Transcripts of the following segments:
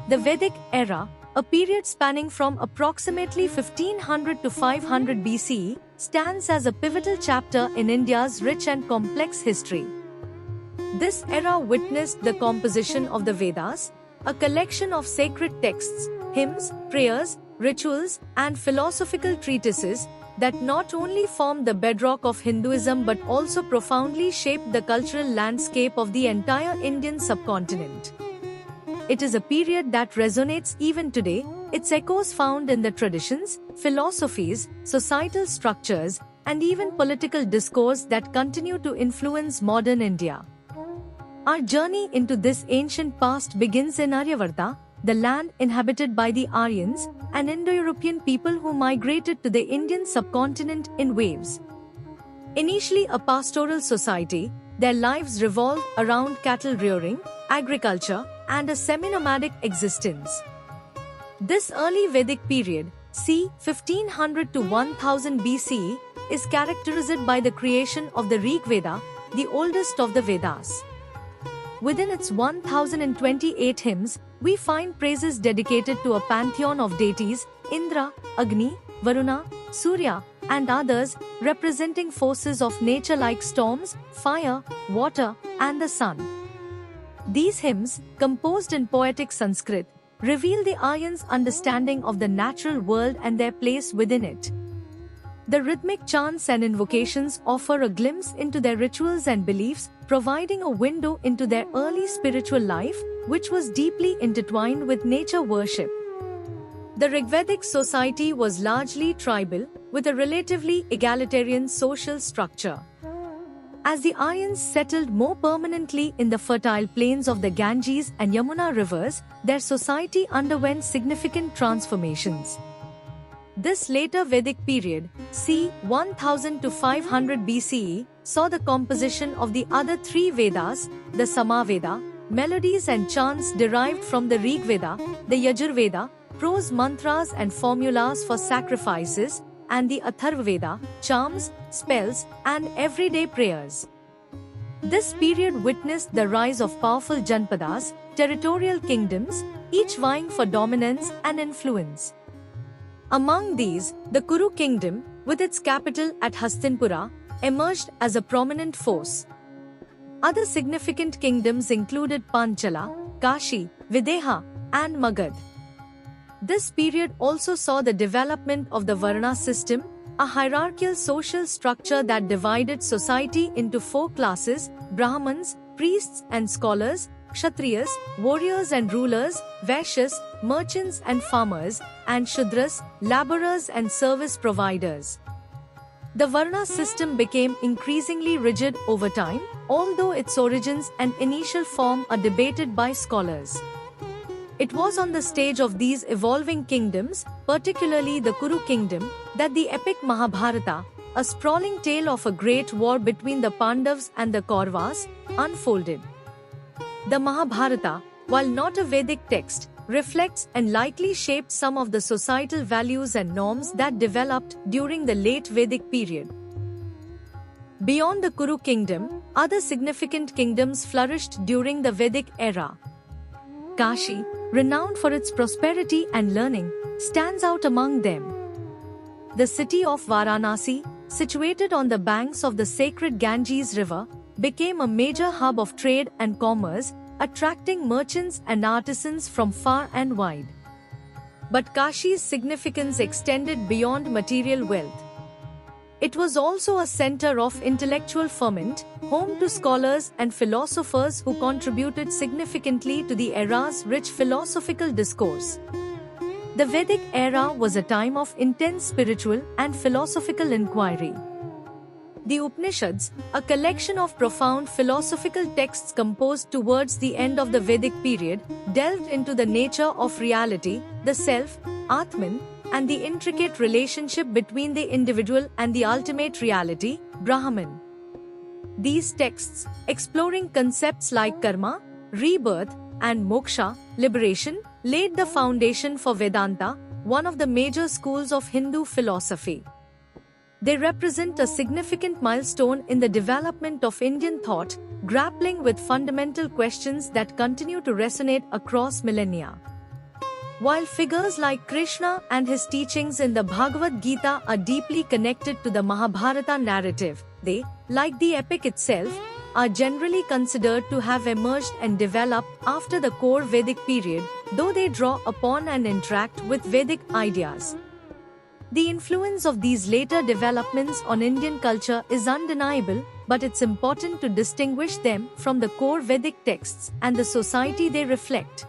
The Vedic era, a period spanning from approximately 1500 to 500 BCE, stands as a pivotal chapter in India's rich and complex history. This era witnessed the composition of the Vedas, a collection of sacred texts, hymns, prayers, rituals, and philosophical treatises that not only formed the bedrock of Hinduism but also profoundly shaped the cultural landscape of the entire Indian subcontinent. It is a period that resonates even today, its echoes found in the traditions, philosophies, societal structures, and even political discourse that continue to influence modern India. Our journey into this ancient past begins in Aryavarta, the land inhabited by the Aryans, an Indo-European people who migrated to the Indian subcontinent in waves. Initially a pastoral society, their lives revolved around cattle rearing, agriculture, and a semi-nomadic existence. This early Vedic period, c. 1500 to 1000 BCE, is characterized by the creation of the Rig Veda, the oldest of the Vedas. Within its 1028 hymns, we find praises dedicated to a pantheon of deities, Indra, Agni, Varuna, Surya, and others, representing forces of nature like storms, fire, water, and the sun. These hymns, composed in poetic Sanskrit, reveal the Aryans' understanding of the natural world and their place within it. The rhythmic chants and invocations offer a glimpse into their rituals and beliefs, providing a window into their early spiritual life, which was deeply intertwined with nature worship. The Rigvedic society was largely tribal, with a relatively egalitarian social structure. As the Aryans settled more permanently in the fertile plains of the Ganges and Yamuna rivers, their society underwent significant transformations. This later Vedic period, c. 1000 to 500 BCE, saw the composition of the other three Vedas, the Samaveda, melodies and chants derived from the Rig Veda, the Yajurveda, prose mantras and formulas for sacrifices, and the Atharva Veda, charms, spells, and everyday prayers. This period witnessed the rise of powerful Janpadas, territorial kingdoms, each vying for dominance and influence. Among these, the Kuru kingdom, with its capital at Hastinapura, emerged as a prominent force. Other significant kingdoms included Panchala, Kashi, Videha, and Magad. This period also saw the development of the Varna system, a hierarchical social structure that divided society into four classes: Brahmins, priests and scholars, Kshatriyas, warriors and rulers, Vaishyas, merchants and farmers, and Shudras, laborers and service providers. The Varna system became increasingly rigid over time, although its origins and initial form are debated by scholars. It was on the stage of these evolving kingdoms, particularly the Kuru kingdom, that the epic Mahabharata, a sprawling tale of a great war between the Pandavas and the Kauravas, unfolded. The Mahabharata, while not a Vedic text, reflects and likely shaped some of the societal values and norms that developed during the late Vedic period. Beyond the Kuru kingdom, other significant kingdoms flourished during the Vedic era. Kashi, renowned for its prosperity and learning, stands out among them. The city of Varanasi, situated on the banks of the sacred Ganges River, became a major hub of trade and commerce, attracting merchants and artisans from far and wide. But Kashi's significance extended beyond material wealth. It was also a center of intellectual ferment, home to scholars and philosophers who contributed significantly to the era's rich philosophical discourse. The Vedic era was a time of intense spiritual and philosophical inquiry. The Upanishads, a collection of profound philosophical texts composed towards the end of the Vedic period, delved into the nature of reality, the self, Atman, and the intricate relationship between the individual and the ultimate reality, Brahman. These texts, exploring concepts like karma, rebirth, and moksha, liberation, laid the foundation for Vedanta, one of the major schools of Hindu philosophy. They represent a significant milestone in the development of Indian thought, grappling with fundamental questions that continue to resonate across millennia. While figures like Krishna and his teachings in the Bhagavad Gita are deeply connected to the Mahabharata narrative, they, like the epic itself, are generally considered to have emerged and developed after the core Vedic period, though they draw upon and interact with Vedic ideas. The influence of these later developments on Indian culture is undeniable, but it's important to distinguish them from the core Vedic texts and the society they reflect.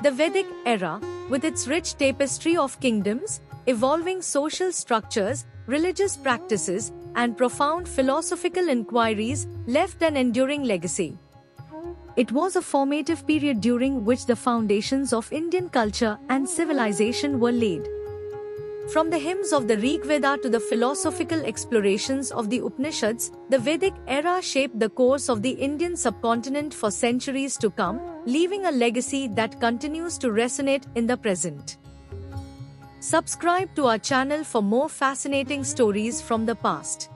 The Vedic era, with its rich tapestry of kingdoms, evolving social structures, religious practices, and profound philosophical inquiries, left an enduring legacy. It was a formative period during which the foundations of Indian culture and civilization were laid. From the hymns of the Rig Veda to the philosophical explorations of the Upanishads, the Vedic era shaped the course of the Indian subcontinent for centuries to come, leaving a legacy that continues to resonate in the present. Subscribe to our channel for more fascinating stories from the past.